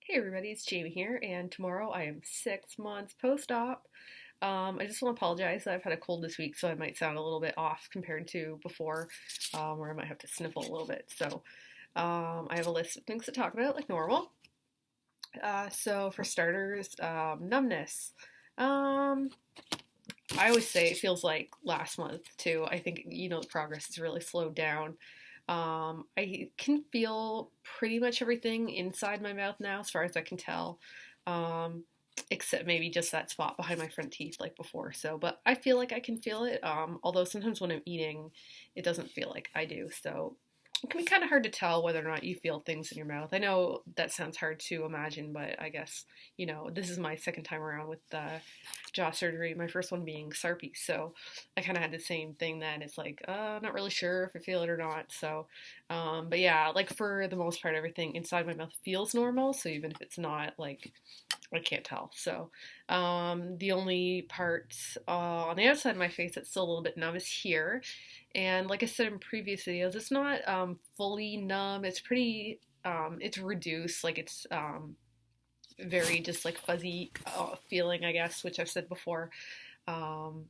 Hey everybody, it's Jamie here, and tomorrow I am 6 months post-op. I just want to apologize. I've had a cold this week, so I might sound a little bit off compared to before, where I might have to sniffle a little bit. So I have a list of things to talk about, like normal. So for starters, numbness. Um, I always say it feels like last month too. I think the progress has really slowed down. I can feel pretty much everything inside my mouth now, as far as I can tell, um, except maybe just that spot behind my front teeth, like before. So, but I feel like I can feel it. Although sometimes when I'm eating, it doesn't feel like I do. So it can be kind of hard to tell whether or not you feel things in your mouth. I know that sounds hard to imagine, but I guess this is my second time around with jaw surgery. My first one being Sarpy, so I kind of had the same thing then. It's like, not really sure if I feel it or not. So, but yeah, like for the most part, everything inside my mouth feels normal. So even if it's not, like, I can't tell. So, the only part on the outside of my face that's still a little bit numb is here. And like I said in previous videos, it's not fully numb. It's pretty, it's reduced. Like it's very just like fuzzy feeling, I guess, which I've said before. Um,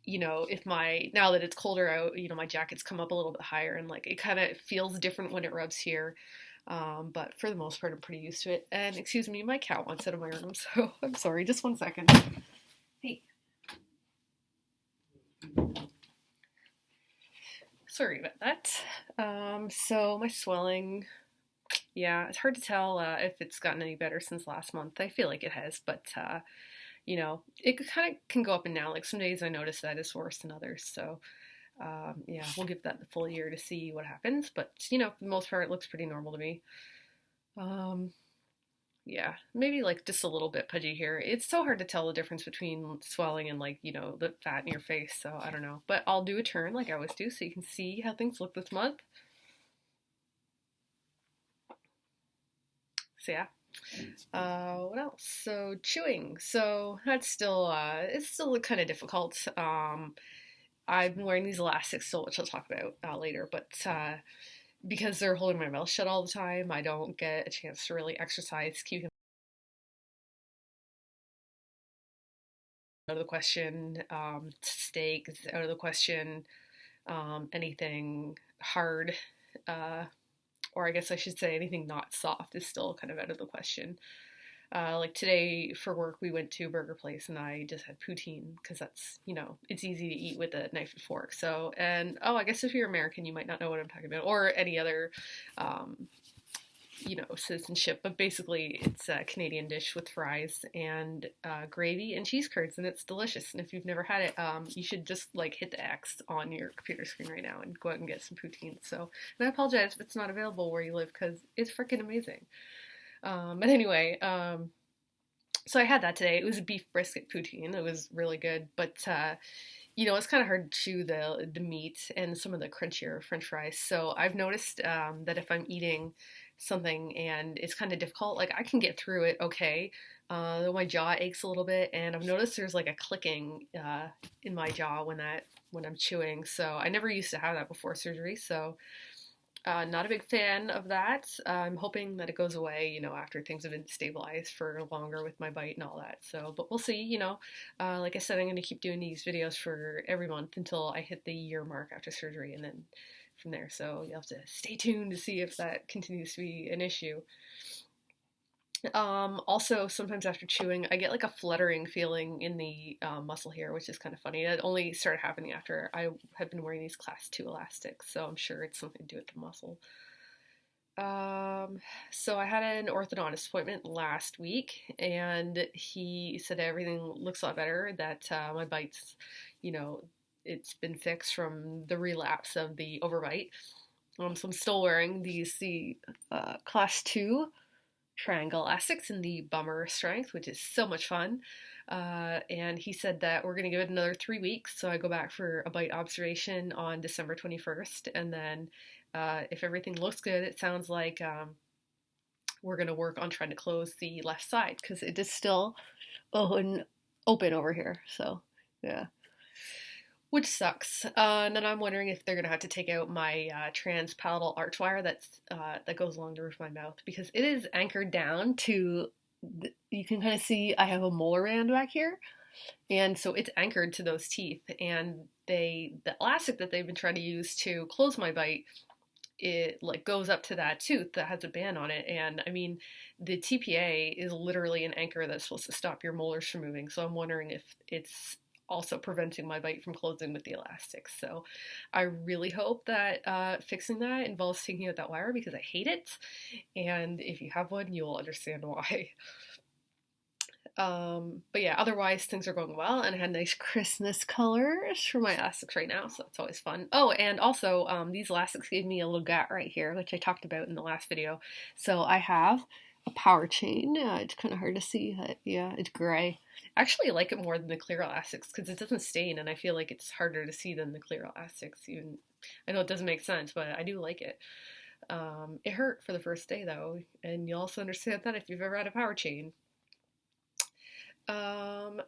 if now that it's colder out, my jackets come up a little bit higher and like it kind of feels different when it rubs here. But for the most part, I'm pretty used to it. And excuse me, my cat wants out of my room, so I'm sorry. Just 1 second. Hey, sorry about that. So my swelling, yeah, it's hard to tell if it's gotten any better since last month. I feel like it has, but it kind of can go up and down. Like some days I notice that it's worse than others. So yeah, we'll give that the full year to see what happens. But for the most part, it looks pretty normal to me. Um, yeah, maybe like just a little bit pudgy here. It's so hard to tell the difference between swelling and like the fat in your face. So I don't know, but I'll do a turn like I always do, so you can see how things look this month. So yeah. What else? So chewing. So that's still it's still kind of difficult. I've been wearing these elastics still, which I'll talk about later, but because they're holding my mouth shut all the time, I don't get a chance to really exercise, keep out of the question. Steak is out of the question. Anything hard, uh, or I guess I should say anything not soft, is still kind of out of the question. Like today for work, we went to a burger place and I just had poutine because that's, it's easy to eat with a knife and fork. So, and oh, I guess if you're American, you might not know what I'm talking about, or any other, um, citizenship, but basically it's a Canadian dish with fries and gravy and cheese curds, and it's delicious. And if you've never had it, you should just like hit the X on your computer screen right now and go out and get some poutine. So, and I apologize if it's not available where you live because it's freaking amazing. But anyway, so I had that today. It was a beef brisket poutine. It was really good, but it's kind of hard to chew the meat and some of the crunchier French fries. So I've noticed that if I'm eating something and it's kind of difficult, like I can get through it okay. Though my jaw aches a little bit, and I've noticed there's like a clicking in my jaw when I'm chewing. So I never used to have that before surgery. So not a big fan of that. I'm hoping that it goes away, after things have been stabilized for longer with my bite and all that. So, but we'll see, like I said, I'm going to keep doing these videos for every month until I hit the year mark after surgery and then from there. So you'll have to stay tuned to see if that continues to be an issue. Also, sometimes after chewing, I get like a fluttering feeling in the muscle here, which is kind of funny. It only started happening after I have been wearing these class 2 elastics, so I'm sure it's something to do with the muscle. So I had an orthodontist appointment last week, and he said everything looks a lot better, that my bites, it's been fixed from the relapse of the overbite. So I'm still wearing the class 2 triangle elastics in the bummer strength, which is so much fun. And he said that we're going to give it another 3 weeks. So I go back for a bite observation on December 21st. And then if everything looks good, it sounds like we're going to work on trying to close the left side because it is still open over here. So, yeah. which sucks. And then I'm wondering if they're gonna have to take out my transpalatal arch wire that goes along the roof of my mouth because it is anchored down to. You can kind of see I have a molar band back here, and so it's anchored to those teeth. And the elastic that they've been trying to use to close my bite, it like goes up to that tooth that has a band on it. And I mean, the TPA is literally an anchor that's supposed to stop your molars from moving. So I'm wondering if it's also preventing my bite from closing with the elastic. So I really hope that fixing that involves taking out that wire because I hate it. And if you have one, you'll understand why. But yeah, otherwise things are going well, and I had nice Christmas colors for my elastics right now, so that's always fun. Oh, and also these elastics gave me a little gap right here, which I talked about in the last video. So I have a power chain. It's kind of hard to see. Yeah, it's gray. I actually like it more than the clear elastics because it doesn't stain, and I feel like it's harder to see than the clear elastics. Even I know it doesn't make sense, but I do like it. It hurt for the first day though, and you'll also understand that if you've ever had a power chain.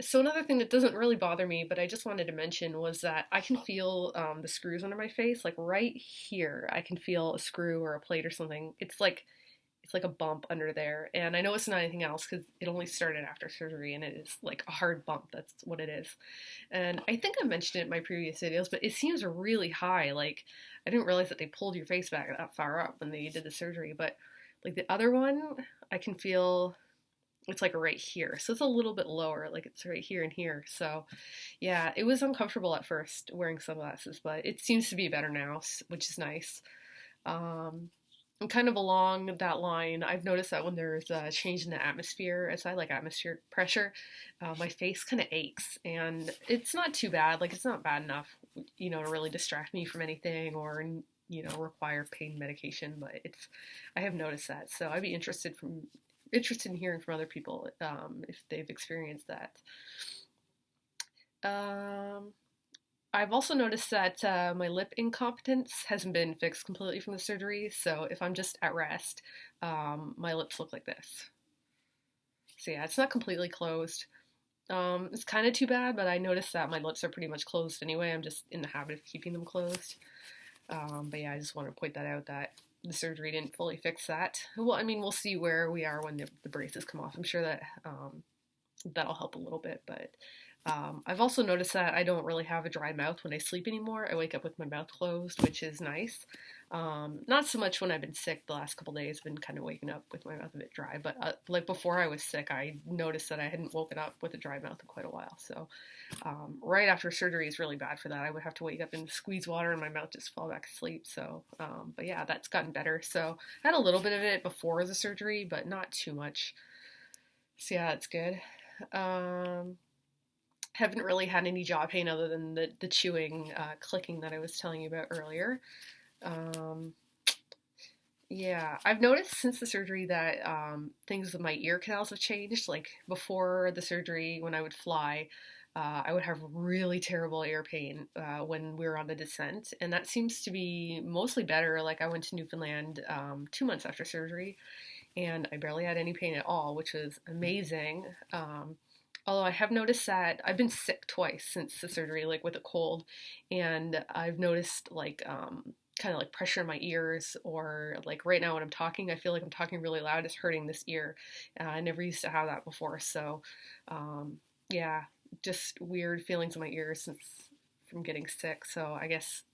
So another thing that doesn't really bother me, but I just wanted to mention was that I can feel the screws under my face, like right here. I can feel a screw or a plate or something. It's like a bump under there, and I know it's not anything else because it only started after surgery, and it is like a hard bump. That's what it is. And I think I mentioned it in my previous videos, but it seems really high. Like I didn't realize that they pulled your face back that far up when they did the surgery, but like the other one, I can feel it's like right here. So it's a little bit lower, like it's right here and here. So yeah, it was uncomfortable at first wearing sunglasses, but it seems to be better now, which is nice. And kind of along that line, I've noticed that when there's a change in the atmosphere, as I like atmospheric pressure, my face kind of aches, and it's not too bad. Like it's not bad enough, to really distract me from anything or require pain medication. But I have noticed that, so I'd be interested in hearing from other people if they've experienced that. I've also noticed that my lip incompetence hasn't been fixed completely from the surgery, so if I'm just at rest, my lips look like this. So yeah, it's not completely closed. It's kind of too bad, but I noticed that my lips are pretty much closed anyway. I'm just in the habit of keeping them closed. But yeah, I just want to point that out that the surgery didn't fully fix that. Well, I mean, we'll see where we are when the braces come off. I'm sure that that'll help a little bit, but I've also noticed that I don't really have a dry mouth when I sleep anymore. I wake up with my mouth closed, which is nice. Not so much when I've been sick the last couple days. I've been kind of waking up with my mouth a bit dry, but like before I was sick, I noticed that I hadn't woken up with a dry mouth in quite a while. So right after surgery is really bad for that. I would have to wake up and squeeze water and my mouth just fall back asleep. So, but yeah, that's gotten better. So I had a little bit of it before the surgery, but not too much. So yeah, it's good. Haven't really had any jaw pain other than the chewing, clicking that I was telling you about earlier. Yeah, I've noticed since the surgery that things with my ear canals have changed. Like before the surgery, when I would fly, I would have really terrible ear pain when we were on the descent, and that seems to be mostly better. Like I went to Newfoundland 2 months after surgery, and I barely had any pain at all, which was amazing. Although I have noticed that I've been sick twice since the surgery, like with a cold, and I've noticed like kind of like pressure in my ears, or like right now when I'm talking, I feel like I'm talking really loud. It's hurting this ear. I never used to have that before, so yeah, just weird feelings in my ears from getting sick. So I guess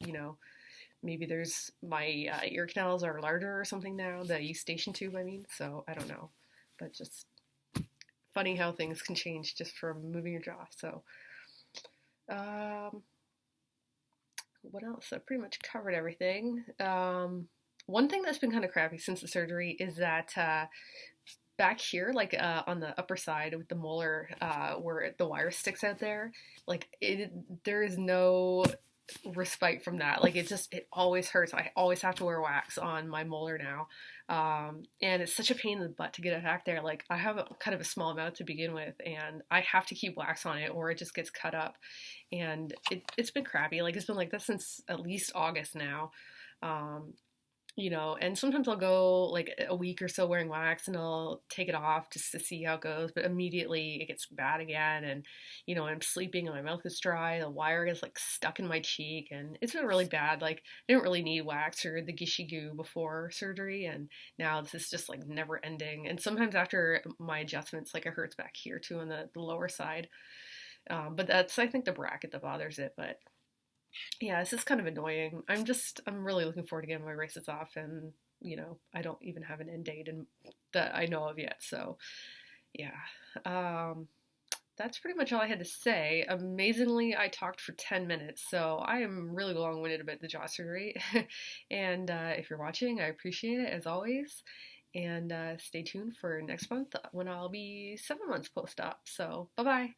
maybe there's my ear canals are larger or something now. The eustachian tube, I mean. So I don't know, but just funny how things can change just from moving your jaw. So, what else? I pretty much covered everything. One thing that's been kind of crappy since the surgery is that back here, like on the upper side with the molar, where the wire sticks out there, like there is no respite from that. Like it always hurts. I always have to wear wax on my molar now. And it's such a pain in the butt to get it back there. Like I have kind of a small mouth to begin with, and I have to keep wax on it or it just gets cut up. And it's been crappy. Like it's been like that since at least August now. And sometimes I'll go like a week or so wearing wax and I'll take it off just to see how it goes, but immediately it gets bad again. And, I'm sleeping and my mouth is dry, the wire gets like stuck in my cheek, and it's been really bad. Like, I didn't really need wax or the Gishi Goo before surgery, and now this is just like never ending. And sometimes after my adjustments, like it hurts back here too on the lower side. But that's, I think, the bracket that bothers it. But yeah, this is kind of annoying. I'm really looking forward to getting my races off, and I don't even have an end date that I know of yet. So yeah, um, that's pretty much all I had to say. Amazingly, I talked for 10 minutes, so I am really long-winded about the jaw surgery. And if you're watching, I appreciate it as always. And stay tuned for next month when I'll be 7 months post-op. So bye bye.